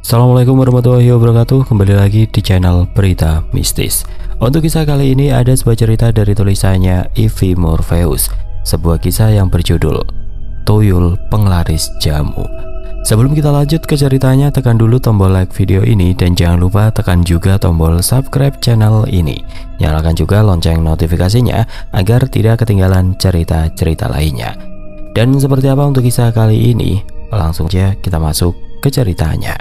Assalamualaikum warahmatullahi wabarakatuh. Kembali lagi di channel Berita Mistis. Untuk kisah kali ini ada sebuah cerita dari tulisannya Ivy Morpheus. Sebuah kisah yang berjudul Tuyul Penglaris Jamu. Sebelum kita lanjut ke ceritanya, tekan dulu tombol like video ini dan jangan lupa tekan juga tombol subscribe channel ini. Nyalakan juga lonceng notifikasinya agar tidak ketinggalan cerita-cerita lainnya. Dan seperti apa untuk kisah kali ini? Langsung aja kita masuk ke ceritanya.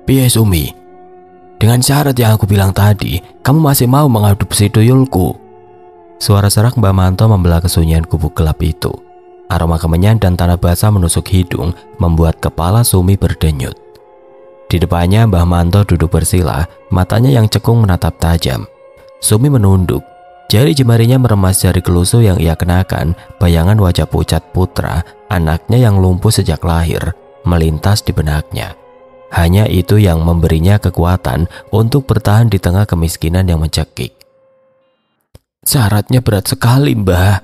Piye Sumi? Dengan syarat yang aku bilang tadi, kamu masih mau mengadopsi tuyulku? Suara serak Mbah Manto membelah kesunyian gubuk gelap itu. Aroma kemenyan dan tanah basah menusuk hidung membuat kepala Sumi berdenyut. Di depannya Mbah Manto duduk bersila, matanya yang cekung menatap tajam. Sumi menunduk, jari jemarinya meremas jari kelusu yang ia kenakan. Bayangan wajah pucat putra, anaknya yang lumpuh sejak lahir, melintas di benaknya. Hanya itu yang memberinya kekuatan untuk bertahan di tengah kemiskinan yang mencekik. Syaratnya berat sekali, Mbah,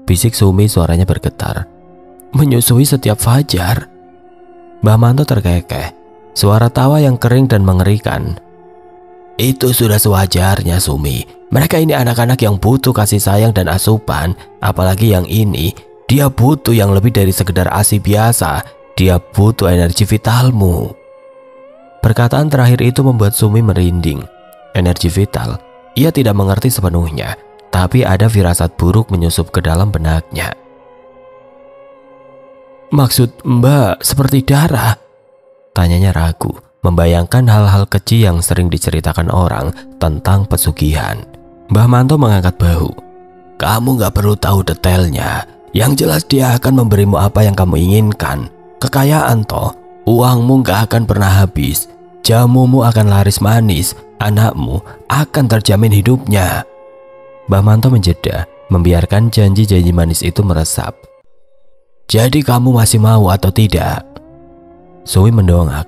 bisik Sumi, suaranya bergetar. Menyusui setiap fajar. Mbah Manto terkekeh, suara tawa yang kering dan mengerikan. Itu sudah sewajarnya, Sumi. Mereka ini anak-anak yang butuh kasih sayang dan asupan. Apalagi yang ini, dia butuh yang lebih dari sekedar ASI biasa. Dia butuh energi vitalmu. Perkataan terakhir itu membuat Sumi merinding. Energi vital, ia tidak mengerti sepenuhnya, tapi ada firasat buruk menyusup ke dalam benaknya. Maksud Mbak seperti darah? Tanyanya ragu, membayangkan hal-hal kecil yang sering diceritakan orang tentang pesugihan. Mbah Manto mengangkat bahu. Kamu gak perlu tahu detailnya. Yang jelas dia akan memberimu apa yang kamu inginkan. Kekayaan toh, uangmu gak akan pernah habis. Jamumu akan laris manis, anakmu akan terjamin hidupnya. Mbah Manto menjeda, membiarkan janji-janji manis itu meresap. Jadi kamu masih mau atau tidak? Sumi mendongak.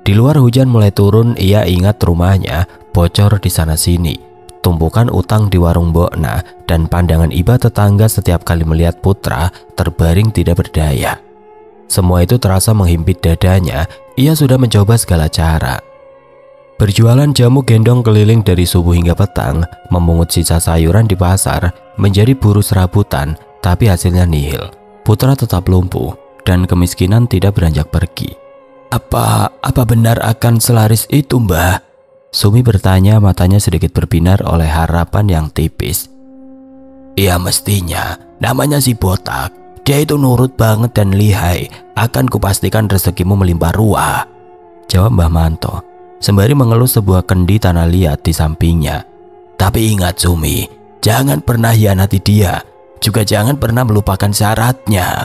Di luar hujan mulai turun, ia ingat rumahnya bocor di sana-sini. Tumpukan utang di warung Bokna dan pandangan iba tetangga setiap kali melihat putra terbaring tidak berdaya. Semua itu terasa menghimpit dadanya. Ia sudah mencoba segala cara. Berjualan jamu gendong keliling dari subuh hingga petang, memungut sisa sayuran di pasar, menjadi buruh serabutan, tapi hasilnya nihil. Putra tetap lumpuh dan kemiskinan tidak beranjak pergi. Apa benar akan selaris itu, Mbah? Sumi bertanya, matanya sedikit berbinar oleh harapan yang tipis. Iya mestinya, namanya si botak. Dia itu nurut banget dan lihai. Akan kupastikan rezekimu melimpah ruah, jawab Mbah Manto, sembari mengelus sebuah kendi tanah liat di sampingnya. Tapi ingat Sumi, jangan pernah hianati dia. Juga jangan pernah melupakan syaratnya.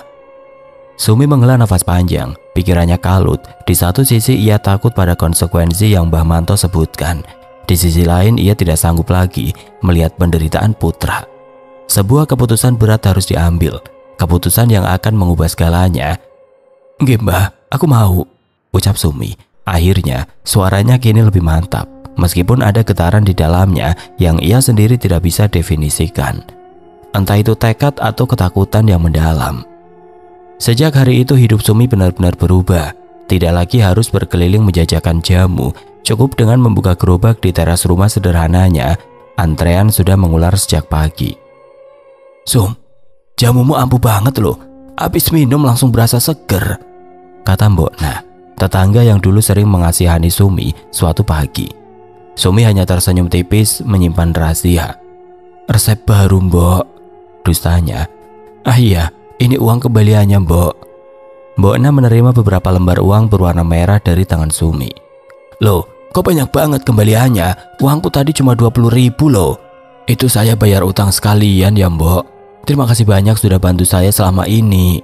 Sumi menghela nafas panjang, pikirannya kalut. Di satu sisi ia takut pada konsekuensi yang Mbah Manto sebutkan. Di sisi lain ia tidak sanggup lagi melihat penderitaan putra. Sebuah keputusan berat harus diambil. Keputusan yang akan mengubah segalanya. Nggih Mbah, aku mau, ucap Sumi. Akhirnya suaranya kini lebih mantap, meskipun ada getaran di dalamnya yang ia sendiri tidak bisa definisikan. Entah itu tekad atau ketakutan yang mendalam. Sejak hari itu hidup Sumi benar-benar berubah. Tidak lagi harus berkeliling menjajakan jamu. Cukup dengan membuka gerobak di teras rumah sederhananya, antrean sudah mengular sejak pagi. Sum, jamumu ampuh banget loh. Habis minum langsung berasa seger, kata Mbokna, tetangga yang dulu sering mengasihani Sumi suatu pagi. Sumi hanya tersenyum tipis menyimpan rahasia. Resep baru, Mbok, dustanya. Ah iya, ini uang kembaliannya, Mbok. Mbokna menerima beberapa lembar uang berwarna merah dari tangan Sumi. Loh, kok banyak banget kembaliannya? Uangku tadi cuma 20.000 loh. Itu saya bayar utang sekalian ya, Mbok. Terima kasih banyak sudah bantu saya selama ini,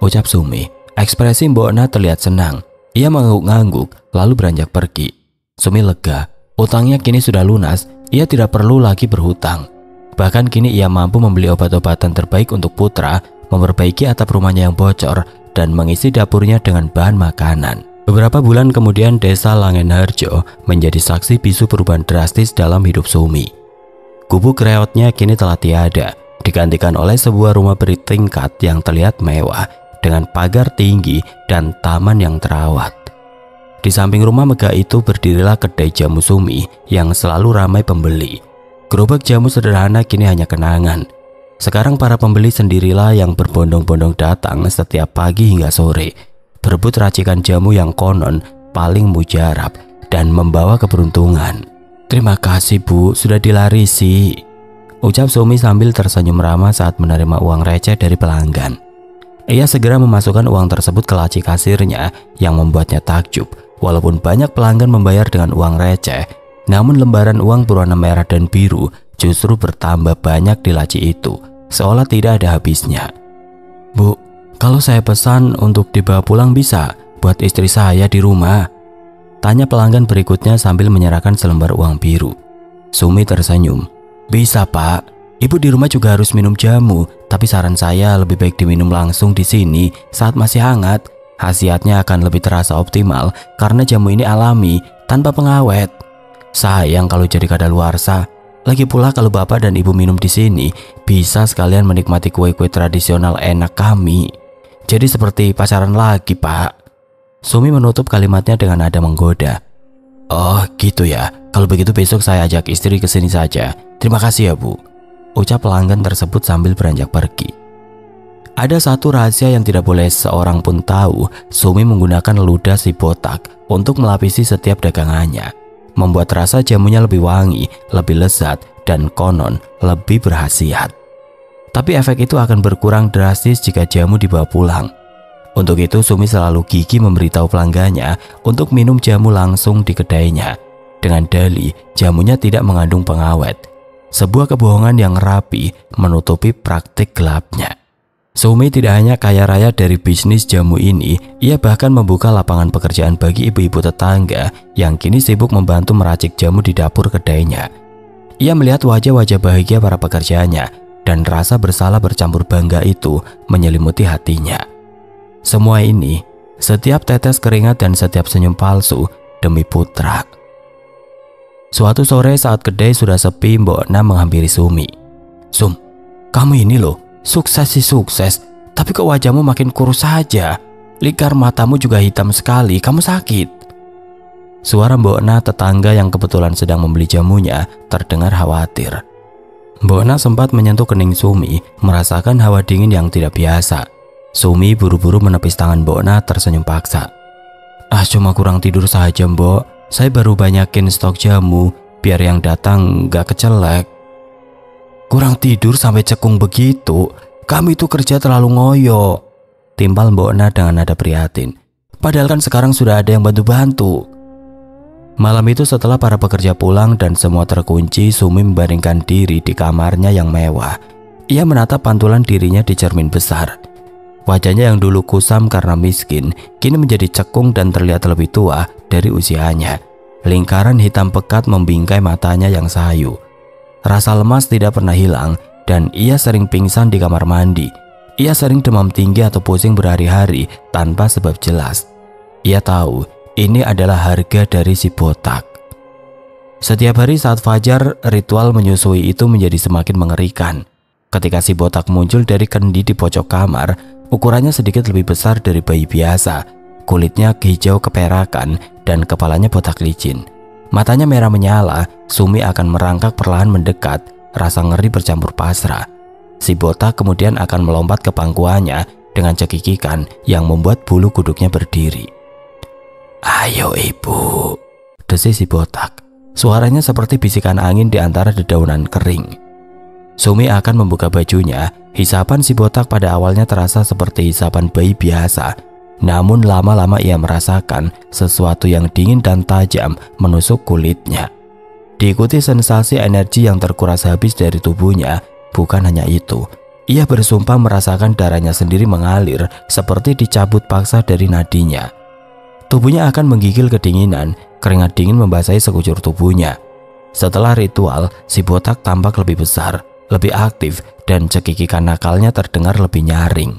ucap Sumi. Ekspresi Mbokna terlihat senang. Ia mengangguk-angguk lalu beranjak pergi. Sumi lega. Utangnya kini sudah lunas, ia tidak perlu lagi berhutang. Bahkan kini ia mampu membeli obat-obatan terbaik untuk putra, memperbaiki atap rumahnya yang bocor, dan mengisi dapurnya dengan bahan makanan. Beberapa bulan kemudian desa Langenharjo menjadi saksi bisu perubahan drastis dalam hidup Sumi. Gubuk reotnya kini telah tiada, digantikan oleh sebuah rumah bertingkat yang terlihat mewah dengan pagar tinggi dan taman yang terawat. Di samping rumah megah itu berdirilah kedai jamu Sumi yang selalu ramai pembeli. Gerobak jamu sederhana kini hanya kenangan. Sekarang para pembeli sendirilah yang berbondong-bondong datang setiap pagi hingga sore, berebut racikan jamu yang konon paling mujarab dan membawa keberuntungan. "Terima kasih Bu, sudah dilarisi," ucap Sumi sambil tersenyum ramah saat menerima uang receh dari pelanggan. Ia segera memasukkan uang tersebut ke laci kasirnya yang membuatnya takjub. Walaupun banyak pelanggan membayar dengan uang receh, namun lembaran uang berwarna merah dan biru justru bertambah banyak di laci itu, seolah tidak ada habisnya. "Bu, kalau saya pesan untuk dibawa pulang bisa buat istri saya di rumah?" tanya pelanggan berikutnya sambil menyerahkan selembar uang biru. Sumi tersenyum. "Bisa Pak, Ibu di rumah juga harus minum jamu, tapi saran saya lebih baik diminum langsung di sini saat masih hangat. Khasiatnya akan lebih terasa optimal karena jamu ini alami, tanpa pengawet. Sayang kalau jadi kadaluarsa. Lagi pula kalau Bapak dan Ibu minum di sini, bisa sekalian menikmati kue-kue tradisional enak kami. Jadi seperti pacaran lagi, Pak." Sumi menutup kalimatnya dengan nada menggoda. "Oh gitu ya, kalau begitu besok saya ajak istri ke sini saja. Terima kasih ya Bu," ucap pelanggan tersebut sambil beranjak pergi. Ada satu rahasia yang tidak boleh seorang pun tahu. Sumi menggunakan ludah si botak untuk melapisi setiap dagangannya, membuat rasa jamunya lebih wangi, lebih lezat, dan konon lebih berkhasiat. Tapi efek itu akan berkurang drastis jika jamu dibawa pulang. Untuk itu Sumi selalu gigih memberitahu pelanggannya untuk minum jamu langsung di kedainya, dengan dalih jamunya tidak mengandung pengawet. Sebuah kebohongan yang rapi menutupi praktik gelapnya. Sumi tidak hanya kaya raya dari bisnis jamu ini, ia bahkan membuka lapangan pekerjaan bagi ibu-ibu tetangga yang kini sibuk membantu meracik jamu di dapur kedainya. Ia melihat wajah-wajah bahagia para pekerjanya, dan rasa bersalah bercampur bangga itu menyelimuti hatinya. Semua ini, setiap tetes keringat dan setiap senyum palsu demi putra. Suatu sore saat kedai sudah sepi, Mbok Na menghampiri Sumi. "Sum, kamu ini loh, sukses sih sukses, tapi kok wajahmu makin kurus saja? Ligar matamu juga hitam sekali, kamu sakit?" Suara Mbok Na tetangga yang kebetulan sedang membeli jamunya terdengar khawatir. Mbok Na sempat menyentuh kening Sumi, merasakan hawa dingin yang tidak biasa. Sumi buru-buru menepis tangan Mbok Na tersenyum paksa. "Ah, cuma kurang tidur saja Mbok, saya baru banyakin stok jamu, biar yang datang gak kecelek." "Kurang tidur sampai cekung begitu, kamu itu kerja terlalu ngoyo," timpal Mbok Na dengan nada prihatin. "Padahal kan sekarang sudah ada yang bantu-bantu." Malam itu setelah para pekerja pulang dan semua terkunci, Sumi membaringkan diri di kamarnya yang mewah. Ia menatap pantulan dirinya di cermin besar. Wajahnya yang dulu kusam karena miskin, kini menjadi cekung dan terlihat lebih tua dari usianya. Lingkaran hitam pekat membingkai matanya yang sayu. Rasa lemas tidak pernah hilang dan ia sering pingsan di kamar mandi. Ia sering demam tinggi atau pusing berhari-hari tanpa sebab jelas. Ia tahu ini adalah harga dari si botak. Setiap hari saat fajar, ritual menyusui itu menjadi semakin mengerikan. Ketika si botak muncul dari kendi di pojok kamar, ukurannya sedikit lebih besar dari bayi biasa. Kulitnya hijau keperakan dan kepalanya botak licin. Matanya merah menyala. Sumi akan merangkak perlahan mendekat, rasa ngeri bercampur pasrah. Si botak kemudian akan melompat ke pangkuannya dengan cekikikan yang membuat bulu kuduknya berdiri. "Ayo ibu," desis si botak. Suaranya seperti bisikan angin di antara dedaunan kering. Sumi akan membuka bajunya. Hisapan si botak pada awalnya terasa seperti hisapan bayi biasa. Namun lama-lama ia merasakan sesuatu yang dingin dan tajam menusuk kulitnya. Diikuti sensasi energi yang terkuras habis dari tubuhnya. Bukan hanya itu, ia bersumpah merasakan darahnya sendiri mengalir seperti dicabut paksa dari nadinya. Tubuhnya akan menggigil kedinginan, keringat dingin membasahi sekujur tubuhnya. Setelah ritual, si botak tampak lebih besar, lebih aktif, dan cekikikan nakalnya terdengar lebih nyaring.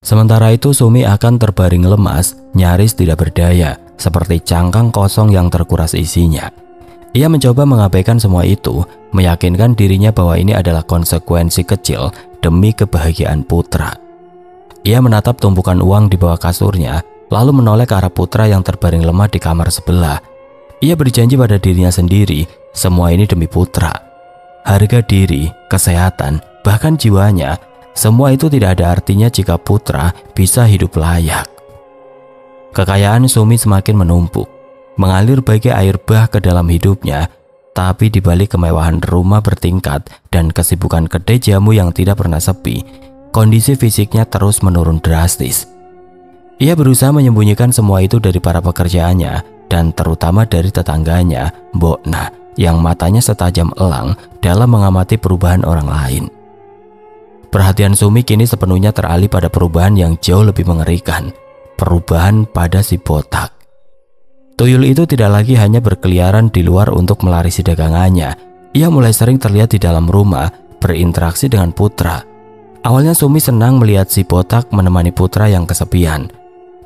Sementara itu Sumi akan terbaring lemas, nyaris tidak berdaya, seperti cangkang kosong yang terkuras isinya. Ia mencoba mengabaikan semua itu, meyakinkan dirinya bahwa ini adalah konsekuensi kecil demi kebahagiaan putra. Ia menatap tumpukan uang di bawah kasurnya, lalu menoleh ke arah putra yang terbaring lemah di kamar sebelah. Ia berjanji pada dirinya sendiri, semua ini demi putra. Harga diri, kesehatan, bahkan jiwanya, semua itu tidak ada artinya jika putra bisa hidup layak. Kekayaan Sumi semakin menumpuk, mengalir bagai air bah ke dalam hidupnya, tapi di balik kemewahan rumah bertingkat dan kesibukan kedai jamu yang tidak pernah sepi, kondisi fisiknya terus menurun drastis. Ia berusaha menyembunyikan semua itu dari para pekerjaannya dan terutama dari tetangganya, Mbok Na, yang matanya setajam elang dalam mengamati perubahan orang lain. Perhatian Sumi kini sepenuhnya teralih pada perubahan yang jauh lebih mengerikan, perubahan pada si botak. Tuyul itu tidak lagi hanya berkeliaran di luar untuk melarisi dagangannya, ia mulai sering terlihat di dalam rumah, berinteraksi dengan putra. Awalnya Sumi senang melihat si botak menemani putra yang kesepian.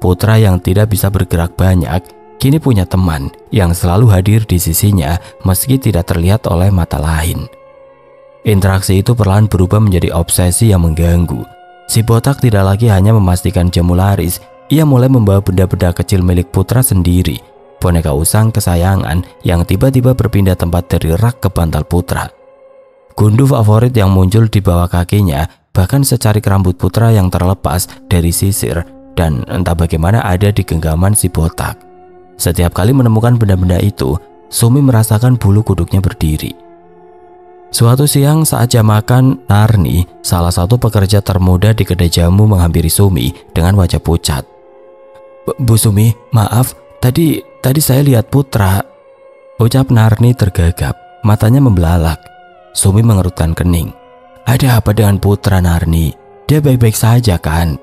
Putra yang tidak bisa bergerak banyak, kini punya teman yang selalu hadir di sisinya meski tidak terlihat oleh mata lain. Interaksi itu perlahan berubah menjadi obsesi yang mengganggu. Si botak tidak lagi hanya memastikan jamu laris, ia mulai membawa benda-benda kecil milik putra sendiri, boneka usang kesayangan yang tiba-tiba berpindah tempat dari rak ke bantal putra. Gundu favorit yang muncul di bawah kakinya, bahkan secarik rambut putra yang terlepas dari sisir dan entah bagaimana ada di genggaman si botak. Setiap kali menemukan benda-benda itu, Sumi merasakan bulu kuduknya berdiri. Suatu siang saat jam makan, Narni, salah satu pekerja termuda di kedai jamu, menghampiri Sumi dengan wajah pucat. Bu Sumi, maaf, tadi saya lihat putra, ucap Narni tergagap, matanya membelalak. Sumi mengerutkan kening. Ada apa dengan putra, Narni? Dia baik-baik saja kan?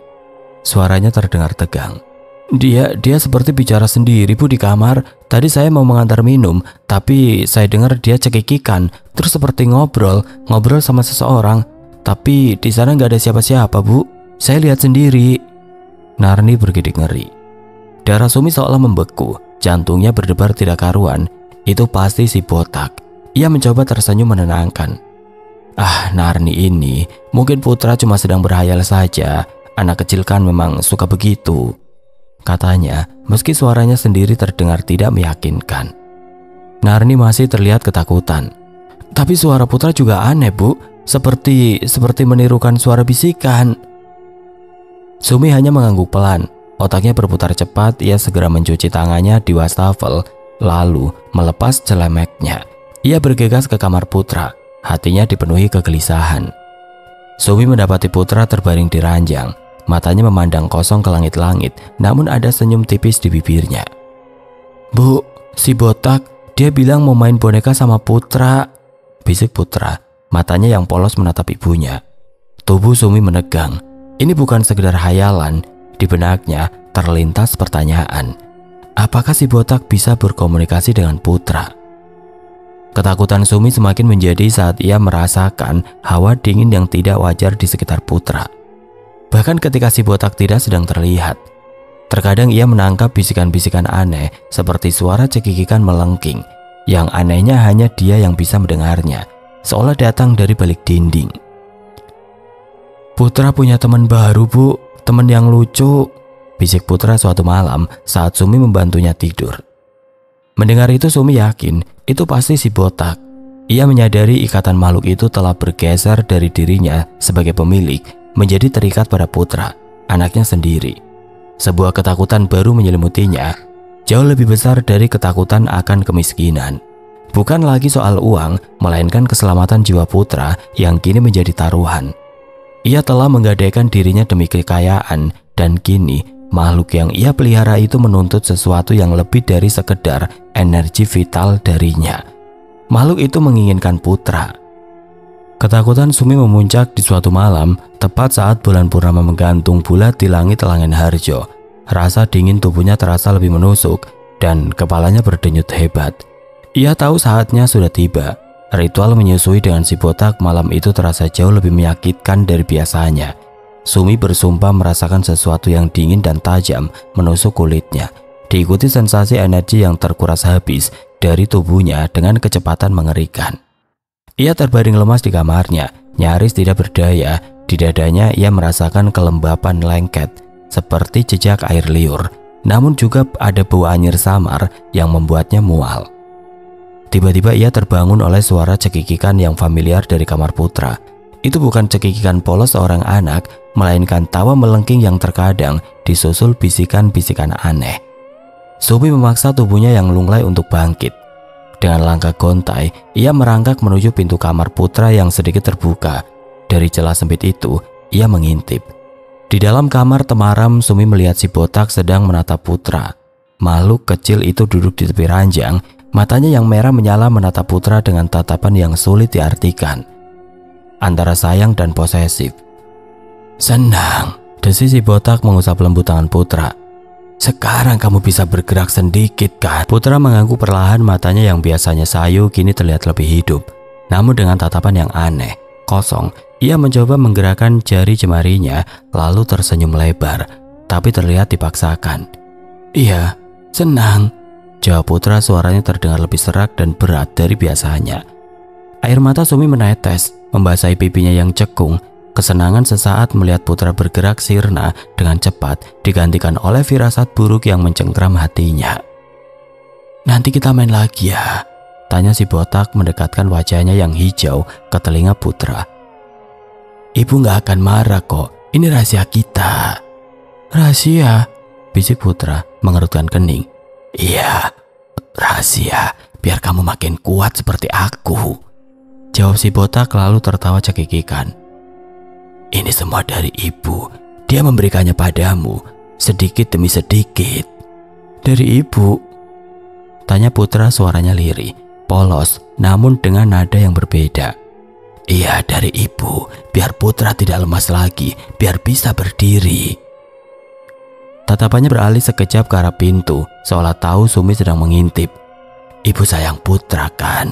Suaranya terdengar tegang. Dia seperti bicara sendiri, Bu, di kamar. Tadi saya mau mengantar minum, tapi saya dengar dia cekikikan, terus seperti ngobrol sama seseorang. Tapi di sana nggak ada siapa-siapa, Bu. Saya lihat sendiri. Narni bergidik ngeri. Darah Sumi seolah membeku, jantungnya berdebar tidak karuan. Itu pasti si botak. Ia mencoba tersenyum menenangkan. Ah, Narni ini, mungkin putra cuma sedang berhayal saja. Anak kecil kan memang suka begitu, katanya, meski suaranya sendiri terdengar tidak meyakinkan. Narni masih terlihat ketakutan. Tapi suara putra juga aneh, Bu. Seperti menirukan suara bisikan. Sumi hanya mengangguk pelan. Otaknya berputar cepat, ia segera mencuci tangannya di wastafel, lalu melepas celemeknya. Ia bergegas ke kamar putra, hatinya dipenuhi kegelisahan. Sumi mendapati putra terbaring di ranjang, matanya memandang kosong ke langit-langit, namun ada senyum tipis di bibirnya. Bu, si botak, dia bilang mau main boneka sama putra, bisik putra, matanya yang polos menatap ibunya. Tubuh Sumi menegang, ini bukan sekedar hayalan, di benaknya terlintas pertanyaan. Apakah si botak bisa berkomunikasi dengan putra? Ketakutan Sumi semakin menjadi saat ia merasakan hawa dingin yang tidak wajar di sekitar putra. Bahkan ketika si botak tidak sedang terlihat, terkadang ia menangkap bisikan-bisikan aneh seperti suara cekikikan melengking, yang anehnya hanya dia yang bisa mendengarnya, seolah datang dari balik dinding. Putra punya teman baru, Bu, teman yang lucu, bisik putra suatu malam saat Sumi membantunya tidur. Mendengar itu Sumi yakin itu pasti si botak. Ia menyadari ikatan makhluk itu telah bergeser dari dirinya sebagai pemilik menjadi terikat pada putra, anaknya sendiri. Sebuah ketakutan baru menyelimutinya, jauh lebih besar dari ketakutan akan kemiskinan. Bukan lagi soal uang, melainkan keselamatan jiwa putra yang kini menjadi taruhan. Ia telah menggadaikan dirinya demi kekayaan, dan kini makhluk yang ia pelihara itu menuntut sesuatu yang lebih dari sekedar energi vital darinya. Makhluk itu menginginkan putra. Ketakutan Sumi memuncak di suatu malam, tepat saat bulan purnama menggantung bulat di langit Langen Harjo. Rasa dingin tubuhnya terasa lebih menusuk dan kepalanya berdenyut hebat. Ia tahu saatnya sudah tiba. Ritual menyusui dengan si botak malam itu terasa jauh lebih menyakitkan dari biasanya. Sumi bersumpah merasakan sesuatu yang dingin dan tajam menusuk kulitnya, diikuti sensasi energi yang terkuras habis dari tubuhnya dengan kecepatan mengerikan. Ia terbaring lemas di kamarnya, nyaris tidak berdaya. Di dadanya ia merasakan kelembapan lengket seperti jejak air liur, namun juga ada bau anyir samar yang membuatnya mual. Tiba-tiba ia terbangun oleh suara cekikikan yang familiar dari kamar putra. Itu bukan cekikikan polos seorang anak, melainkan tawa melengking yang terkadang disusul bisikan-bisikan aneh. Sumi memaksa tubuhnya yang lunglai untuk bangkit. Dengan langkah gontai, ia merangkak menuju pintu kamar putra yang sedikit terbuka. Dari celah sempit itu, ia mengintip. Di dalam kamar temaram, Sumi melihat si botak sedang menatap putra. Makhluk kecil itu duduk di tepi ranjang, matanya yang merah menyala menatap putra dengan tatapan yang sulit diartikan, antara sayang dan posesif. "Senang," desis si botak mengusap lembut tangan putra. "Sekarang kamu bisa bergerak sedikit kan?" Putra mengangguk perlahan, matanya yang biasanya sayu kini terlihat lebih hidup. Namun dengan tatapan yang aneh, kosong, ia mencoba menggerakkan jari jemarinya lalu tersenyum lebar, tapi terlihat dipaksakan. "Iya, senang," jawab putra, suaranya terdengar lebih serak dan berat dari biasanya. Air mata Sumi menetes, membasahi pipinya yang cekung. Kesenangan sesaat melihat putra bergerak sirna dengan cepat digantikan oleh firasat buruk yang mencengkram hatinya. "Nanti kita main lagi ya?" tanya si botak mendekatkan wajahnya yang hijau ke telinga putra. "Ibu gak akan marah kok, ini rahasia kita." "Rahasia?" bisik putra mengerutkan kening. "Iya, rahasia, biar kamu makin kuat seperti aku," jawab si botak lalu tertawa cekikikan. "Ini semua dari ibu, dia memberikannya padamu, sedikit demi sedikit." "Dari ibu?" tanya putra, suaranya lirih, polos, namun dengan nada yang berbeda. "Iya, dari ibu, biar putra tidak lemas lagi, biar bisa berdiri." Tatapannya beralih sekejap ke arah pintu, seolah tahu Sumi sedang mengintip. "Ibu sayang putra kan?"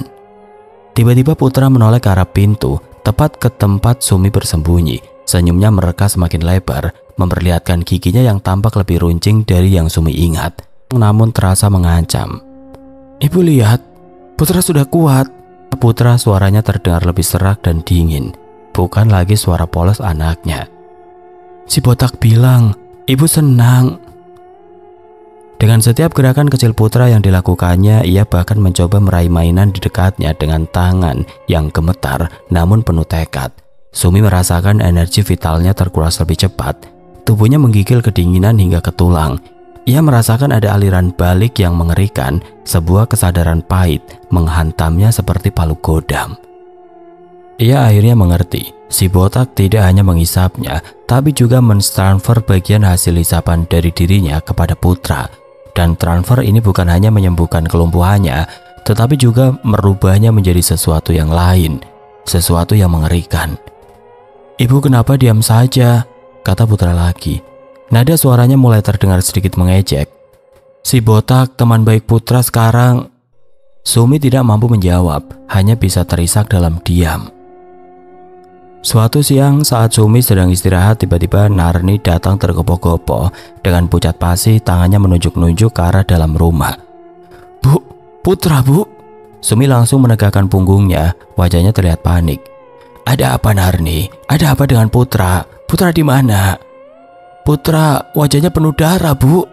Tiba-tiba putra menoleh ke arah pintu, tepat ke tempat Sumi bersembunyi. Senyumnya mereka semakin lebar, memperlihatkan giginya yang tampak lebih runcing dari yang Sumi ingat, namun terasa mengancam. "Ibu lihat, putra sudah kuat." Putra suaranya terdengar lebih serak dan dingin, bukan lagi suara polos anaknya. "Si botak bilang, ibu senang." Dengan setiap gerakan kecil putra yang dilakukannya, ia bahkan mencoba meraih mainan di dekatnya dengan tangan yang gemetar namun penuh tekad. Sumi merasakan energi vitalnya terkuras lebih cepat. Tubuhnya menggigil kedinginan hingga ke tulang. Ia merasakan ada aliran balik yang mengerikan, sebuah kesadaran pahit menghantamnya seperti palu godam. Ia akhirnya mengerti, si botak tidak hanya menghisapnya, tapi juga mentransfer bagian hasil hisapan dari dirinya kepada putra. Dan transfer ini bukan hanya menyembuhkan kelumpuhannya, tetapi juga merubahnya menjadi sesuatu yang lain, sesuatu yang mengerikan. "Ibu kenapa diam saja?" kata putra lagi. Nada suaranya mulai terdengar sedikit mengejek. "Si botak, teman baik putra sekarang." Sumi tidak mampu menjawab, hanya bisa terisak dalam diam. Suatu siang saat Sumi sedang istirahat, tiba-tiba Narni datang tergopoh-gopoh dengan pucat pasi, tangannya menunjuk-nunjuk ke arah dalam rumah. "Bu, putra bu." Sumi langsung menegakkan punggungnya, wajahnya terlihat panik. "Ada apa Narni? Ada apa dengan putra? Putra di mana?" "Putra wajahnya penuh darah bu."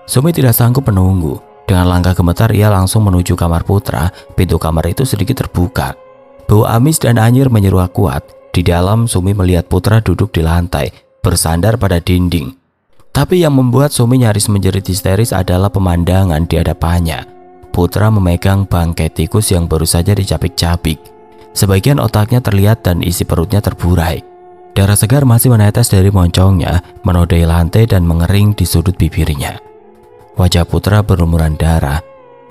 Sumi tidak sanggup menunggu. Dengan langkah gemetar ia langsung menuju kamar putra. Pintu kamar itu sedikit terbuka. Bau amis dan anyir menyeruak kuat. Di dalam Sumi melihat putra duduk di lantai, bersandar pada dinding. Tapi yang membuat Sumi nyaris menjerit histeris adalah pemandangan di hadapannya. Putra memegang bangkai tikus yang baru saja dicapik-capik. Sebagian otaknya terlihat dan isi perutnya terburai. Darah segar masih menetes dari moncongnya, menodai lantai dan mengering di sudut bibirnya. Wajah putra berlumuran darah.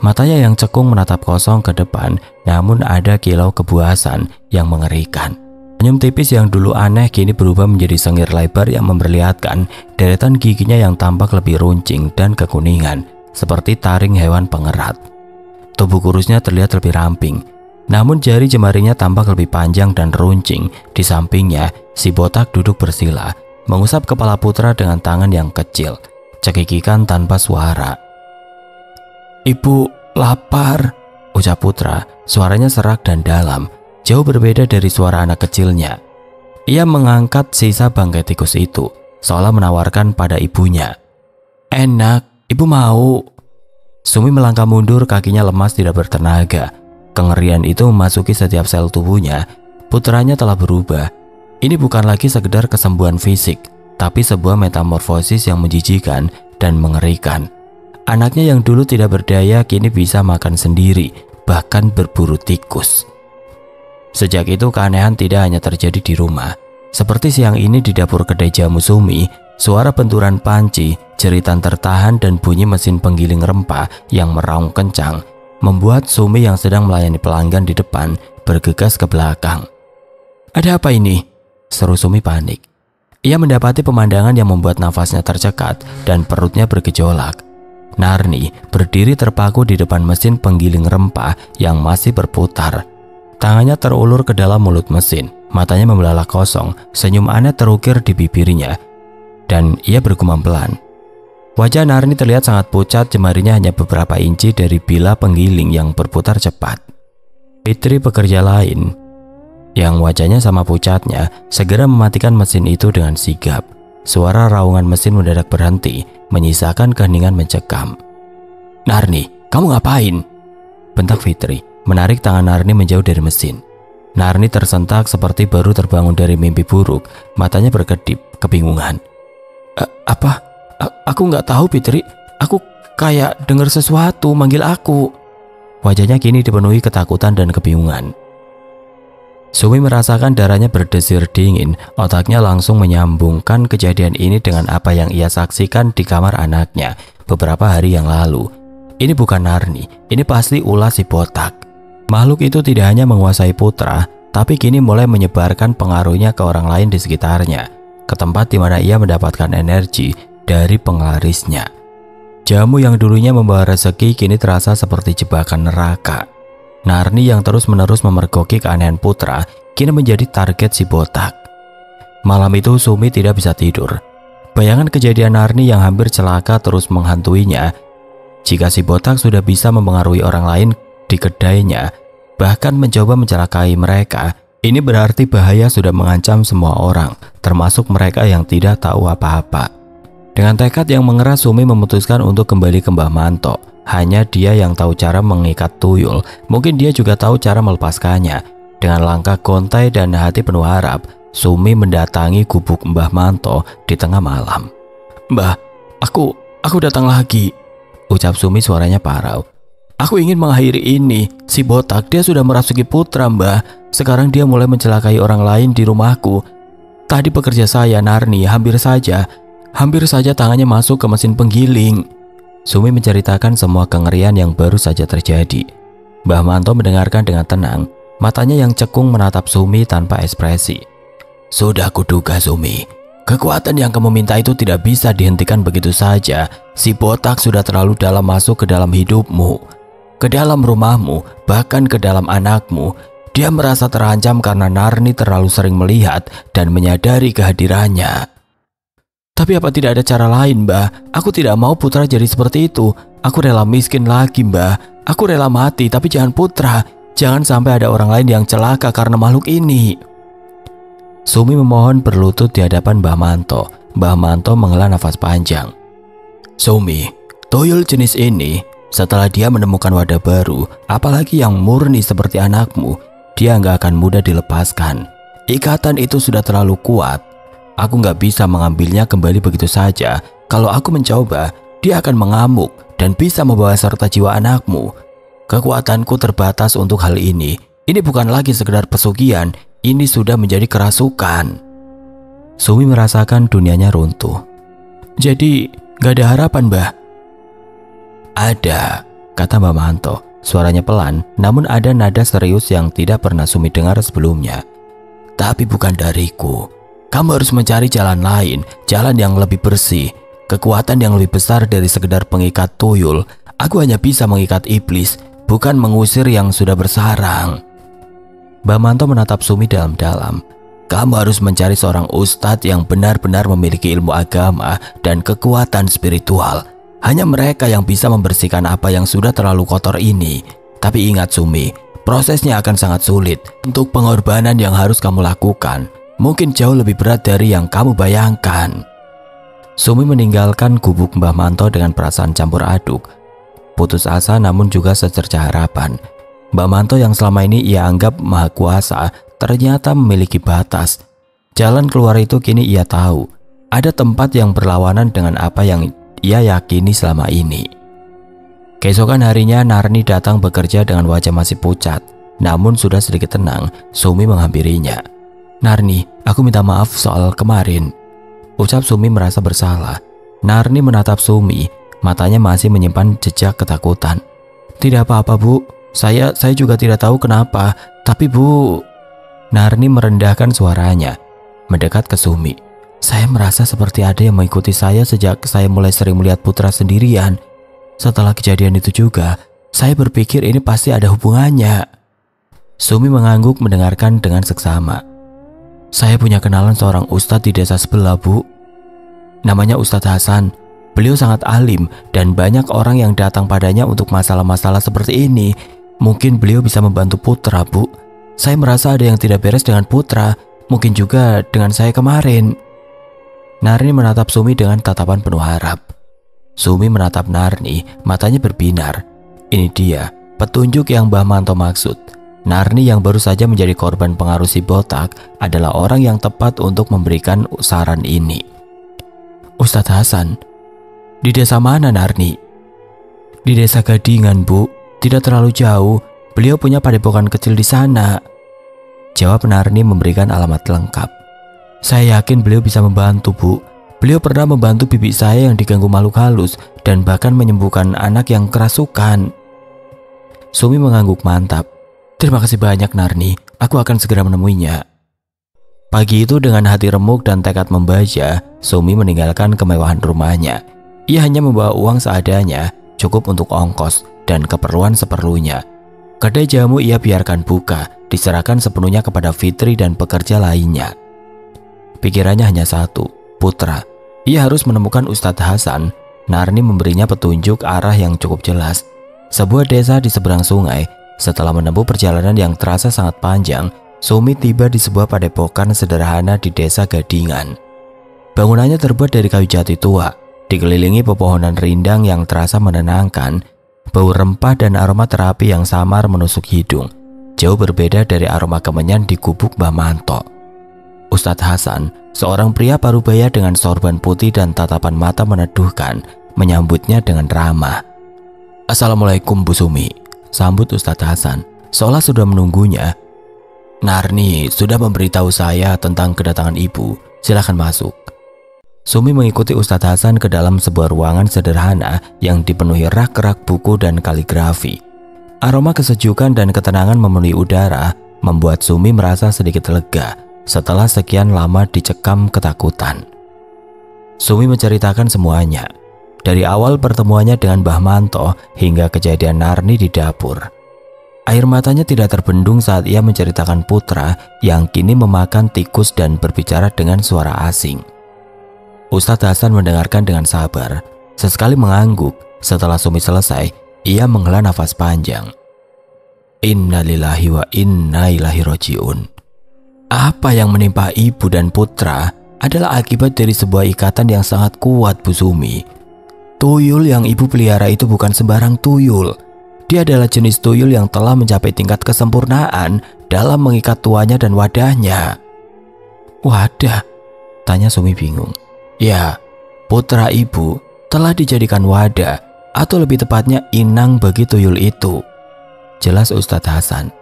Matanya yang cekung menatap kosong ke depan, namun ada kilau kebuasan yang mengerikan. Senyum tipis yang dulu aneh kini berubah menjadi sengir lebar yang memperlihatkan deretan giginya yang tampak lebih runcing dan kekuningan, seperti taring hewan pengerat. Tubuh kurusnya terlihat lebih ramping, namun jari jemarinya tampak lebih panjang dan runcing. Di sampingnya, si botak duduk bersila, mengusap kepala putra dengan tangan yang kecil, cekikikan tanpa suara. "Ibu lapar," ucap putra, suaranya serak dan dalam, jauh berbeda dari suara anak kecilnya. Ia mengangkat sisa bangkai tikus itu, seolah menawarkan pada ibunya. "Enak, ibu mau." Sumi melangkah mundur, kakinya lemas tidak bertenaga. Kengerian itu memasuki setiap sel tubuhnya. Putranya telah berubah. Ini bukan lagi sekedar kesembuhan fisik, tapi sebuah metamorfosis yang menjijikan dan mengerikan. Anaknya yang dulu tidak berdaya kini bisa makan sendiri, bahkan berburu tikus. Sejak itu keanehan tidak hanya terjadi di rumah. Seperti siang ini di dapur kedai jamu Sumi, suara benturan panci, jeritan tertahan dan bunyi mesin penggiling rempah yang meraung kencang membuat Sumi yang sedang melayani pelanggan di depan bergegas ke belakang. "Ada apa ini?" seru Sumi panik. Ia mendapati pemandangan yang membuat nafasnya tercekat dan perutnya bergejolak. Narni berdiri terpaku di depan mesin penggiling rempah yang masih berputar. Tangannya terulur ke dalam mulut mesin, matanya membelalak kosong, senyum aneh terukir di bibirnya, dan ia bergumam pelan. Wajah Narni terlihat sangat pucat, jemarinya hanya beberapa inci dari bila penggiling yang berputar cepat. Fitri, pekerja lain, yang wajahnya sama pucatnya, segera mematikan mesin itu dengan sigap. Suara raungan mesin mendadak berhenti, menyisakan keheningan mencekam. "Narni, kamu ngapain?" bentak Fitri, menarik tangan Narni menjauh dari mesin. Narni tersentak seperti baru terbangun dari mimpi buruk, matanya berkedip, kebingungan. Apa? Aku nggak tahu, Fitri. Aku kayak dengar sesuatu manggil aku." Wajahnya kini dipenuhi ketakutan dan kebingungan. Sumi merasakan darahnya berdesir dingin, otaknya langsung menyambungkan kejadian ini dengan apa yang ia saksikan di kamar anaknya beberapa hari yang lalu. Ini bukan Narni, ini pasti ulah si botak. Makhluk itu tidak hanya menguasai putra, tapi kini mulai menyebarkan pengaruhnya ke orang lain di sekitarnya, ke tempat di mana ia mendapatkan energi dari penglarisnya. Jamu yang dulunya membawa rezeki kini terasa seperti jebakan neraka. Narni yang terus-menerus memergoki keanehan putra kini menjadi target si botak. Malam itu Sumi tidak bisa tidur. Bayangan kejadian Narni yang hampir celaka terus menghantuinya. Jika si botak sudah bisa mempengaruhi orang lain di kedainya, bahkan mencoba mencelakai mereka, ini berarti bahaya sudah mengancam semua orang, termasuk mereka yang tidak tahu apa-apa. Dengan tekad yang mengeras, Sumi memutuskan untuk kembali ke Mbah Manto. Hanya dia yang tahu cara mengikat tuyul, mungkin dia juga tahu cara melepaskannya. Dengan langkah gontai dan hati penuh harap, Sumi mendatangi gubuk Mbah Manto di tengah malam. "Mbah, aku datang lagi," ucap Sumi, suaranya parau. "Aku ingin mengakhiri ini. Si botak, dia sudah merasuki putra, Mbah. Sekarang dia mulai mencelakai orang lain di rumahku. Tadi pekerja saya, Narni, hampir saja tangannya masuk ke mesin penggiling." Sumi menceritakan semua kengerian yang baru saja terjadi. Mbah Manto mendengarkan dengan tenang, matanya yang cekung menatap Sumi tanpa ekspresi. "Sudah kuduga, Sumi. Kekuatan yang kamu minta itu tidak bisa dihentikan begitu saja. Si botak sudah terlalu dalam masuk ke dalam hidupmu, ke dalam rumahmu, bahkan ke dalam anakmu. Dia merasa terancam karena Narni terlalu sering melihat dan menyadari kehadirannya." "Tapi apa tidak ada cara lain, Mbah? Aku tidak mau putra jadi seperti itu. Aku rela miskin lagi, Mbah. Aku rela mati, tapi jangan putra. Jangan sampai ada orang lain yang celaka karena makhluk ini." Sumi memohon berlutut di hadapan Mbah Manto. Mbah Manto menghela nafas panjang. "Sumi, tuyul jenis ini, setelah dia menemukan wadah baru, apalagi yang murni seperti anakmu, dia nggak akan mudah dilepaskan. Ikatan itu sudah terlalu kuat. Aku nggak bisa mengambilnya kembali begitu saja. Kalau aku mencoba, dia akan mengamuk dan bisa membawa serta jiwa anakmu. Kekuatanku terbatas untuk hal ini. Ini bukan lagi sekedar pesugihan, ini sudah menjadi kerasukan." Sumi merasakan dunianya runtuh. "Jadi gak ada harapan, Mbah?" "Ada," kata Mbah Manto. Suaranya pelan, namun ada nada serius yang tidak pernah Sumi dengar sebelumnya. tapi bukan dariku. Kamu harus mencari jalan lain, jalan yang lebih bersih, kekuatan yang lebih besar dari sekedar pengikat tuyul. Aku hanya bisa mengikat iblis, bukan mengusir yang sudah bersarang. Mbah Manto menatap Sumi dalam-dalam. Kamu harus mencari seorang ustadz yang benar-benar memiliki ilmu agama dan kekuatan spiritual. Hanya mereka yang bisa membersihkan apa yang sudah terlalu kotor ini. Tapi ingat Sumi, prosesnya akan sangat sulit. Untuk pengorbanan yang harus kamu lakukan mungkin jauh lebih berat dari yang kamu bayangkan. Sumi meninggalkan gubuk Mbah Manto dengan perasaan campur aduk. Putus asa namun juga secerca harapan. Mbah Manto yang selama ini ia anggap maha kuasa ternyata memiliki batas. Jalan keluar itu kini ia tahu. Ada tempat yang berlawanan dengan apa yang ia yakini selama ini. Keesokan harinya Narni datang bekerja dengan wajah masih pucat. Namun sudah sedikit tenang, Sumi menghampirinya. "Narni, aku minta maaf soal kemarin," ucap Sumi merasa bersalah. Narni menatap Sumi, matanya masih menyimpan jejak ketakutan. "Tidak apa-apa, Bu. Saya juga tidak tahu kenapa. Tapi Bu..." Narni merendahkan suaranya, mendekat ke Sumi. "Saya merasa seperti ada yang mengikuti saya sejak saya mulai sering melihat Putra sendirian. Setelah kejadian itu juga, saya berpikir ini pasti ada hubungannya." Sumi mengangguk mendengarkan dengan seksama. "Saya punya kenalan seorang ustadz di desa sebelah, Bu. Namanya Ustadz Hasan. Beliau sangat alim dan banyak orang yang datang padanya untuk masalah-masalah seperti ini. Mungkin beliau bisa membantu Putra, Bu. Saya merasa ada yang tidak beres dengan Putra, mungkin juga dengan saya kemarin." Narni menatap Sumi dengan tatapan penuh harap. Sumi menatap Narni, matanya berbinar. Ini dia, petunjuk yang Mbah Manto maksud. Narni yang baru saja menjadi korban pengaruh si botak adalah orang yang tepat untuk memberikan saran ini. "Ustadz Hasan, di desa mana Narni?" "Di desa Gadingan, Bu. Tidak terlalu jauh. Beliau punya padepokan kecil di sana," jawab Narni memberikan alamat lengkap. "Saya yakin beliau bisa membantu, Bu. Beliau pernah membantu bibi saya yang diganggu makhluk halus dan bahkan menyembuhkan anak yang kerasukan." Sumi mengangguk mantap. "Terima kasih banyak Narni. Aku akan segera menemuinya." Pagi itu dengan hati remuk dan tekad membaja, Sumi meninggalkan kemewahan rumahnya. Ia hanya membawa uang seadanya, cukup untuk ongkos dan keperluan seperlunya. Kedai jamu ia biarkan buka, diserahkan sepenuhnya kepada Fitri dan pekerja lainnya. Pikirannya hanya satu, Putra. Ia harus menemukan Ustadz Hasan. Narni memberinya petunjuk arah yang cukup jelas. Sebuah desa di seberang sungai. Setelah menempuh perjalanan yang terasa sangat panjang, Sumi tiba di sebuah padepokan sederhana di desa Gadingan. Bangunannya terbuat dari kayu jati tua, dikelilingi pepohonan rindang yang terasa menenangkan. Bau rempah dan aroma terapi yang samar menusuk hidung, jauh berbeda dari aroma kemenyan di gubuk Mbah Manto. Ustadz Hasan, seorang pria parubaya dengan sorban putih dan tatapan mata meneduhkan, menyambutnya dengan ramah. "Assalamualaikum Bu Sumi," sambut Ustadz Hasan, seolah sudah menunggunya. "Narni sudah memberitahu saya tentang kedatangan ibu. Silakan masuk." Sumi mengikuti Ustadz Hasan ke dalam sebuah ruangan sederhana yang dipenuhi rak-rak buku dan kaligrafi. Aroma kesejukan dan ketenangan memenuhi udara, membuat Sumi merasa sedikit lega setelah sekian lama dicekam ketakutan. Sumi menceritakan semuanya, dari awal pertemuannya dengan Mbah Manto hingga kejadian Narni di dapur. Air matanya tidak terbendung saat ia menceritakan Putra yang kini memakan tikus dan berbicara dengan suara asing. Ustadz Hasan mendengarkan dengan sabar, sesekali mengangguk. Setelah Sumi selesai, ia menghela nafas panjang. "Innalillahi wa inna ilaihi rajiun." Apa yang menimpa ibu dan Putra adalah akibat dari sebuah ikatan yang sangat kuat, Bu Sumi. Tuyul yang ibu pelihara itu bukan sembarang tuyul. Dia adalah jenis tuyul yang telah mencapai tingkat kesempurnaan dalam mengikat tuanya dan wadahnya. "Wadah?" tanya Sumi bingung. "Ya, Putra ibu telah dijadikan wadah, atau lebih tepatnya inang bagi tuyul itu," jelas Ustadz Hasan.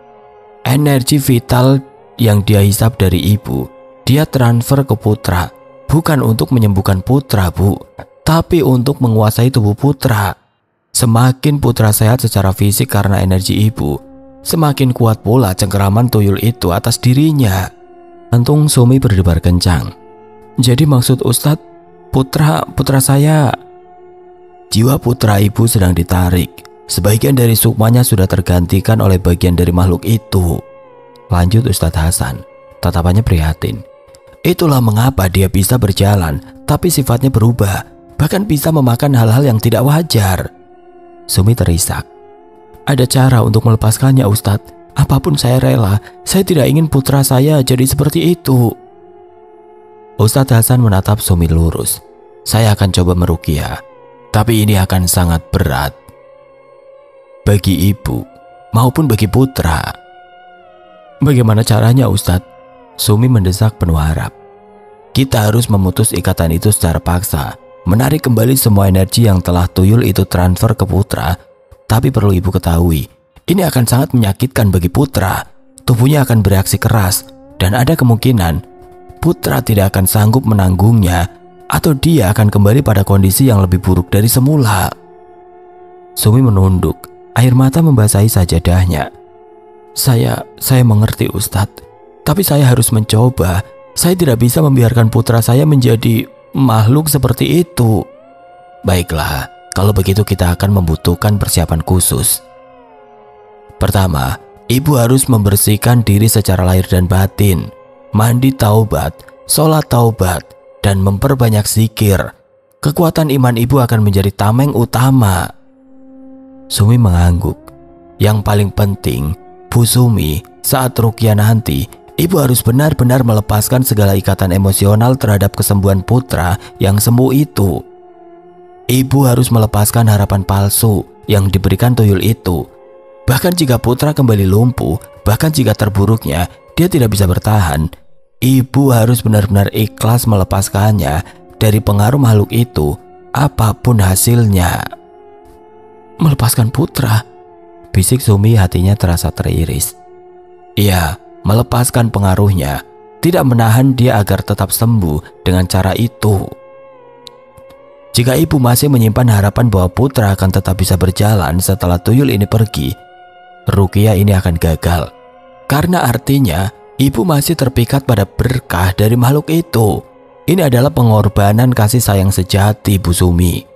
"Energi vital yang dia hisap dari ibu, dia transfer ke Putra, bukan untuk menyembuhkan Putra, Bu, tapi untuk menguasai tubuh Putra. Semakin Putra sehat secara fisik karena energi ibu, semakin kuat pula cengkeraman tuyul itu atas dirinya." Jantung Sumi berdebar kencang. Jadi maksud Ustadz, putra saya. Jiwa putra ibu sedang ditarik. Sebagian dari sukmanya sudah tergantikan oleh bagian dari makhluk itu. Lanjut Ustadz Hasan, tatapannya prihatin. Itulah mengapa dia bisa berjalan, tapi sifatnya berubah, bahkan bisa memakan hal-hal yang tidak wajar. Sumi terisak. Ada cara untuk melepaskannya, Ustadz. Apapun saya rela, saya tidak ingin putra saya jadi seperti itu. Ustadz Hasan menatap Sumi lurus. Saya akan coba meruqyah, tapi ini akan sangat berat bagi ibu maupun bagi putra. Bagaimana caranya, Ustadz? Sumi mendesak penuh harap. Kita harus memutus ikatan itu secara paksa, menarik kembali semua energi yang telah tuyul itu transfer ke putra. Tapi perlu ibu ketahui, ini akan sangat menyakitkan bagi putra. Tubuhnya akan bereaksi keras, dan ada kemungkinan putra tidak akan sanggup menanggungnya, atau dia akan kembali pada kondisi yang lebih buruk dari semula. Sumi menunduk, air mata membasahi sajadahnya. Saya mengerti, Ustadz, tapi saya harus mencoba. Saya tidak bisa membiarkan putra saya menjadi makhluk seperti itu. Baiklah, kalau begitu kita akan membutuhkan persiapan khusus. Pertama, ibu harus membersihkan diri secara lahir dan batin, mandi taubat, sholat taubat, dan memperbanyak zikir. Kekuatan iman ibu akan menjadi tameng utama. Sumi mengangguk. Yang paling penting, Bu Sumi, saat ruqyah nanti, ibu harus benar-benar melepaskan segala ikatan emosional terhadap kesembuhan putra yang sembuh itu. Ibu harus melepaskan harapan palsu yang diberikan tuyul itu. Bahkan jika putra kembali lumpuh, bahkan jika terburuknya dia tidak bisa bertahan, ibu harus benar-benar ikhlas melepaskannya dari pengaruh makhluk itu, apapun hasilnya. Melepaskan putra? Bisik Sumi, hatinya terasa teriris. Iya, melepaskan pengaruhnya, tidak menahan dia agar tetap sembuh dengan cara itu. Jika ibu masih menyimpan harapan bahwa putra akan tetap bisa berjalan setelah tuyul ini pergi, ruqyah ini akan gagal. Karena artinya ibu masih terpikat pada berkah dari makhluk itu. Ini adalah pengorbanan kasih sayang sejati, Bu Sumi.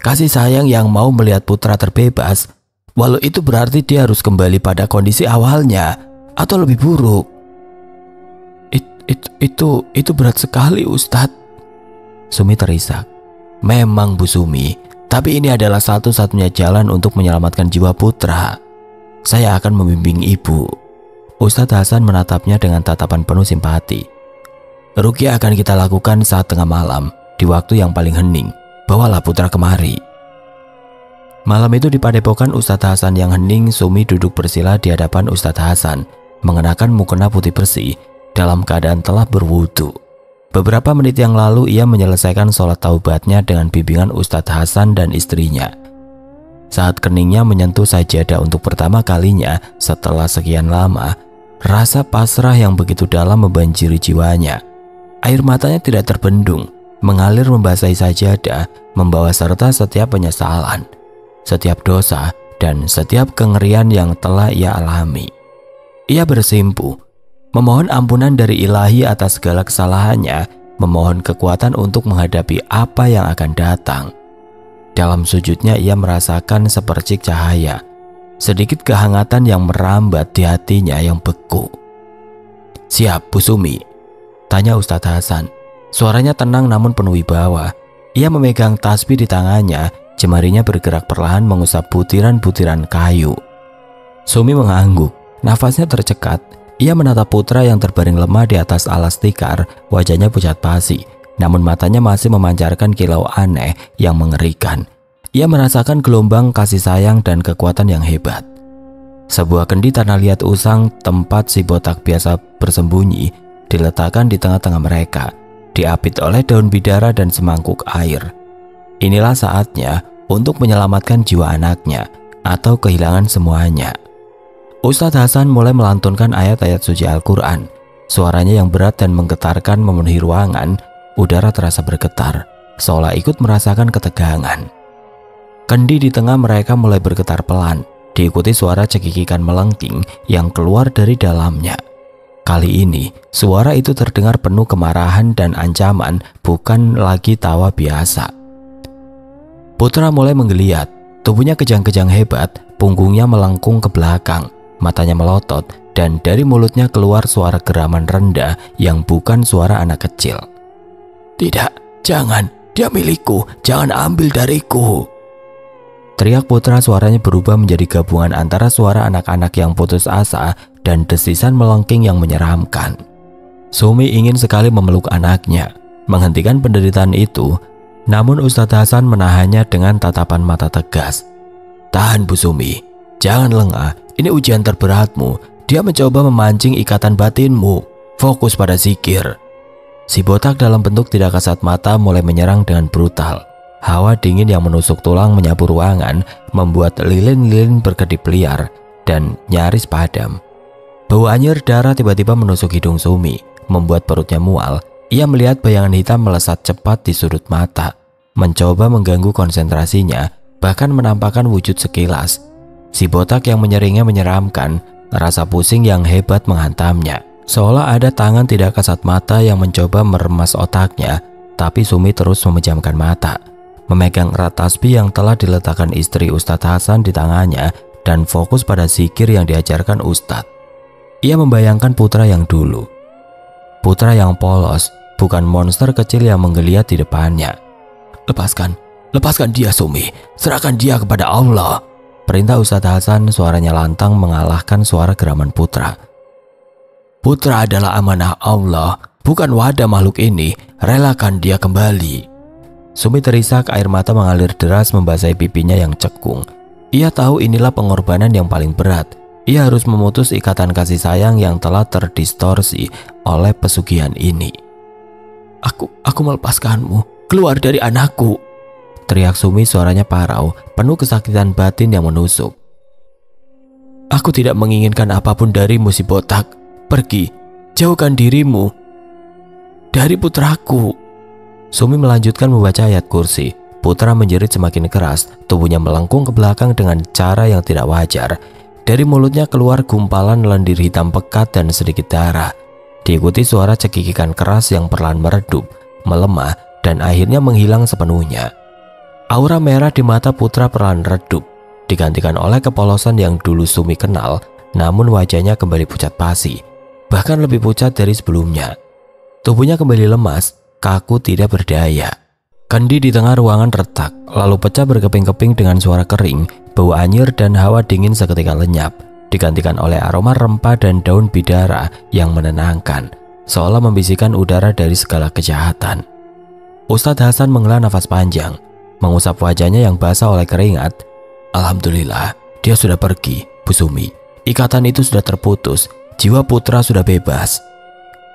Kasih sayang yang mau melihat putra terbebas, walau itu berarti dia harus kembali pada kondisi awalnya atau lebih buruk. Itu berat sekali, Ustadz. Sumi terisak. Memang, Bu Sumi, tapi ini adalah satu-satunya jalan untuk menyelamatkan jiwa putra. Saya akan membimbing ibu. Ustadz Hasan menatapnya dengan tatapan penuh simpati. Ruqyah akan kita lakukan saat tengah malam, di waktu yang paling hening. Bawalah putra kemari. Malam itu di padepokan Ustadz Hasan yang hening, Sumi duduk bersila di hadapan Ustadz Hasan, mengenakan mukena putih bersih, dalam keadaan telah berwudu. Beberapa menit yang lalu ia menyelesaikan sholat taubatnya dengan bimbingan Ustadz Hasan dan istrinya. Saat keningnya menyentuh sajadah untuk pertama kalinya setelah sekian lama, rasa pasrah yang begitu dalam membanjiri jiwanya. Air matanya tidak terbendung, mengalir membasahi sajadah, membawa serta setiap penyesalan, setiap dosa, dan setiap kengerian yang telah ia alami. Ia bersimpuh, memohon ampunan dari Ilahi atas segala kesalahannya, memohon kekuatan untuk menghadapi apa yang akan datang. Dalam sujudnya ia merasakan sepercik cahaya, sedikit kehangatan yang merambat di hatinya yang beku. "Siap, Bu Sumi?" tanya Ustadz Hasan. Suaranya tenang namun penuh wibawa. Ia memegang tasbih di tangannya, jemarinya bergerak perlahan mengusap butiran-butiran kayu. Sumi mengangguk, nafasnya tercekat. Ia menatap putra yang terbaring lemah di atas alas tikar, wajahnya pucat pasi, namun matanya masih memancarkan kilau aneh yang mengerikan. Ia merasakan gelombang kasih sayang dan kekuatan yang hebat. Sebuah kendi tanah liat usang tempat si botak biasa bersembunyi diletakkan di tengah-tengah mereka, diapit oleh daun bidara dan semangkuk air. Inilah saatnya untuk menyelamatkan jiwa anaknya atau kehilangan semuanya. Ustadz Hasan mulai melantunkan ayat-ayat suci Al-Quran. Suaranya yang berat dan menggetarkan memenuhi ruangan. Udara terasa bergetar, seolah ikut merasakan ketegangan. Kendi di tengah mereka mulai bergetar pelan, diikuti suara cekikikan melengking yang keluar dari dalamnya. Kali ini, suara itu terdengar penuh kemarahan dan ancaman, bukan lagi tawa biasa. Putra mulai menggeliat, tubuhnya kejang-kejang hebat, punggungnya melengkung ke belakang, matanya melotot, dan dari mulutnya keluar suara geraman rendah yang bukan suara anak kecil. "Tidak, jangan, dia milikku, jangan ambil dariku." Teriak Putra suaranya berubah menjadi gabungan antara suara anak-anak yang putus asa dan desisan melengking yang menyeramkan. Sumi ingin sekali memeluk anaknya, menghentikan penderitaan itu, namun Ustadz Hasan menahannya dengan tatapan mata tegas. "Tahan Bu Sumi, jangan lengah, ini ujian terberatmu. Dia mencoba memancing ikatan batinmu, fokus pada zikir." Si botak dalam bentuk tidak kasat mata mulai menyerang dengan brutal. Hawa dingin yang menusuk tulang menyapu ruangan, membuat lilin-lilin berkedip liar dan nyaris padam. Bau anyir darah tiba-tiba menusuk hidung Sumi, membuat perutnya mual. Ia melihat bayangan hitam melesat cepat di sudut mata, mencoba mengganggu konsentrasinya, bahkan menampakkan wujud sekilas. Si botak yang menyeringnya menyeramkan, rasa pusing yang hebat menghantamnya. Seolah ada tangan tidak kasat mata yang mencoba meremas otaknya, tapi Sumi terus memejamkan mata, memegang erat tasbih yang telah diletakkan istri Ustadz Hasan di tangannya dan fokus pada zikir yang diajarkan Ustadz. Ia membayangkan Putra yang dulu. Putra yang polos, bukan monster kecil yang menggeliat di depannya. Lepaskan dia Sumi, serahkan dia kepada Allah," perintah Ustadz Hasan, suaranya lantang mengalahkan suara geraman Putra. "Putra adalah amanah Allah, bukan wadah makhluk ini, relakan dia kembali." Sumi terisak, air mata mengalir deras membasahi pipinya yang cekung. Ia tahu inilah pengorbanan yang paling berat. Ia harus memutus ikatan kasih sayang yang telah terdistorsi oleh pesugihan ini. Aku melepaskanmu, keluar dari anakku," teriak Sumi, suaranya parau, penuh kesakitan batin yang menusuk. "Aku tidak menginginkan apapun darimu si botak. Pergi, jauhkan dirimu dari putraku." Sumi melanjutkan membaca ayat kursi. Putra menjerit semakin keras, tubuhnya melengkung ke belakang dengan cara yang tidak wajar. Dari mulutnya keluar gumpalan lendir hitam pekat dan sedikit darah, diikuti suara cekikikan keras yang perlahan meredup, melemah, dan akhirnya menghilang sepenuhnya. Aura merah di mata Putra perlahan redup, digantikan oleh kepolosan yang dulu Sumi kenal, namun wajahnya kembali pucat pasi, bahkan lebih pucat dari sebelumnya. Tubuhnya kembali lemas, kaku tidak berdaya. Kendi di tengah ruangan retak, lalu pecah berkeping-keping dengan suara kering. Bau anyir dan hawa dingin seketika lenyap, digantikan oleh aroma rempah dan daun bidara yang menenangkan, seolah membisikkan udara dari segala kejahatan. Ustadz Hasan menghela nafas panjang, mengusap wajahnya yang basah oleh keringat. "Alhamdulillah, dia sudah pergi, Bu Sumi. Ikatan itu sudah terputus, jiwa Putra sudah bebas."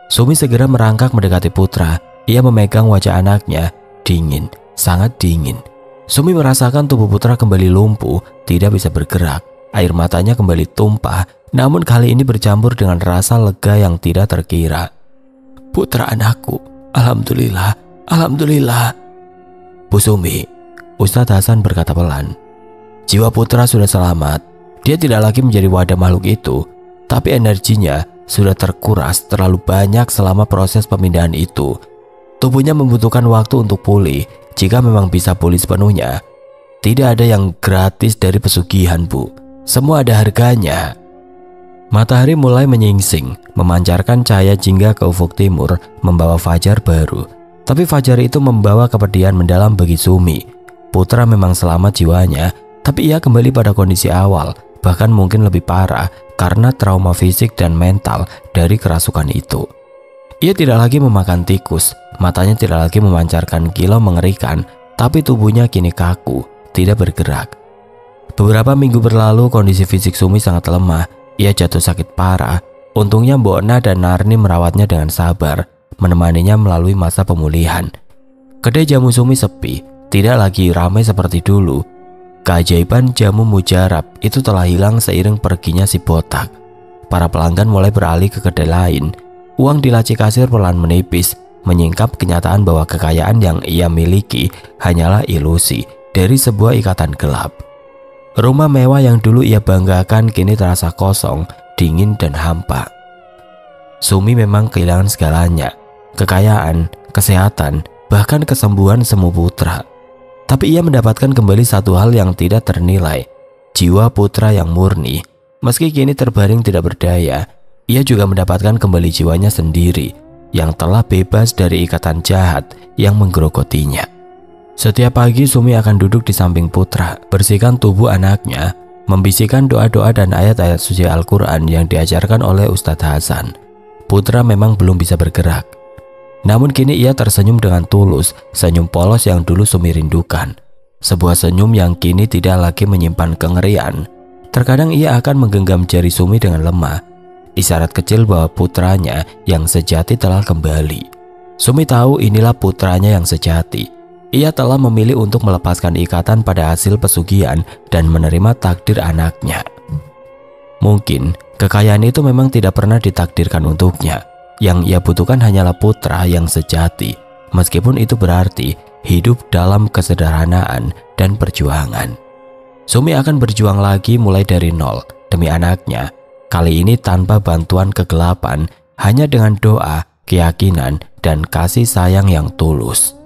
Sumi segera merangkak mendekati Putra. Ia memegang wajah anaknya, dingin, sangat dingin. Sumi merasakan tubuh Putra kembali lumpuh, tidak bisa bergerak. Air matanya kembali tumpah, namun kali ini bercampur dengan rasa lega yang tidak terkira. "Putra anakku, alhamdulillah, alhamdulillah." "Bu Sumi," Ustadz Hasan berkata pelan, "jiwa Putra sudah selamat. Dia tidak lagi menjadi wadah makhluk itu, tapi energinya sudah terkuras terlalu banyak selama proses pemindahan itu. Tubuhnya membutuhkan waktu untuk pulih. Jika memang bisa pulih sepenuhnya, tidak ada yang gratis dari pesugihan, Bu. Semua ada harganya." Matahari mulai menyingsing, memancarkan cahaya jingga ke ufuk timur, membawa fajar baru. Tapi fajar itu membawa kepedihan mendalam bagi Sumi. Putra memang selamat jiwanya, tapi ia kembali pada kondisi awal, bahkan mungkin lebih parah karena trauma fisik dan mental dari kerasukan itu. Ia tidak lagi memakan tikus, matanya tidak lagi memancarkan kilau mengerikan, tapi tubuhnya kini kaku, tidak bergerak. Beberapa minggu berlalu, kondisi fisik Sumi sangat lemah. Ia jatuh sakit parah. Untungnya Mbok Na dan Narni merawatnya dengan sabar, menemaninya melalui masa pemulihan. Kedai jamu Sumi sepi, tidak lagi ramai seperti dulu. Keajaiban jamu mujarab itu telah hilang seiring perginya si botak. Para pelanggan mulai beralih ke kedai lain. Uang di laci kasir perlahan menipis, menyingkap kenyataan bahwa kekayaan yang ia miliki hanyalah ilusi dari sebuah ikatan gelap. Rumah mewah yang dulu ia banggakan kini terasa kosong, dingin dan hampa. Sumi memang kehilangan segalanya, kekayaan, kesehatan, bahkan kesembuhan semu putra. Tapi ia mendapatkan kembali satu hal yang tidak ternilai, jiwa putra yang murni. Meski kini terbaring tidak berdaya, ia juga mendapatkan kembali jiwanya sendiri yang telah bebas dari ikatan jahat yang menggerogotinya. Setiap pagi Sumi akan duduk di samping putra, bersihkan tubuh anaknya, membisikkan doa-doa dan ayat-ayat suci Al-Quran yang diajarkan oleh Ustadz Hasan. Putra memang belum bisa bergerak, namun kini ia tersenyum dengan tulus, senyum polos yang dulu Sumi rindukan. Sebuah senyum yang kini tidak lagi menyimpan kengerian. Terkadang ia akan menggenggam jari Sumi dengan lemah, isyarat kecil bahwa putranya yang sejati telah kembali. Sumi tahu inilah putranya yang sejati. Ia telah memilih untuk melepaskan ikatan pada hasil pesugihan dan menerima takdir anaknya. Mungkin kekayaan itu memang tidak pernah ditakdirkan untuknya. Yang ia butuhkan hanyalah putra yang sejati, meskipun itu berarti hidup dalam kesederhanaan dan perjuangan. Sumi akan berjuang lagi mulai dari nol demi anaknya. Kali ini tanpa bantuan kegelapan, hanya dengan doa, keyakinan, dan kasih sayang yang tulus.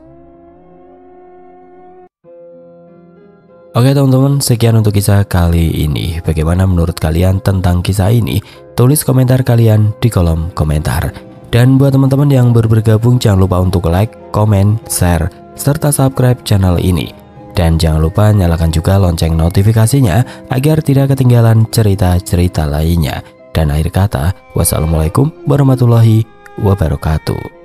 Oke teman-teman, sekian untuk kisah kali ini. Bagaimana menurut kalian tentang kisah ini? Tulis komentar kalian di kolom komentar. Dan buat teman-teman yang baru bergabung, jangan lupa untuk like, komen, share, serta subscribe channel ini. Dan jangan lupa nyalakan juga lonceng notifikasinya agar tidak ketinggalan cerita-cerita lainnya. Dan akhir kata, wassalamualaikum warahmatullahi wabarakatuh.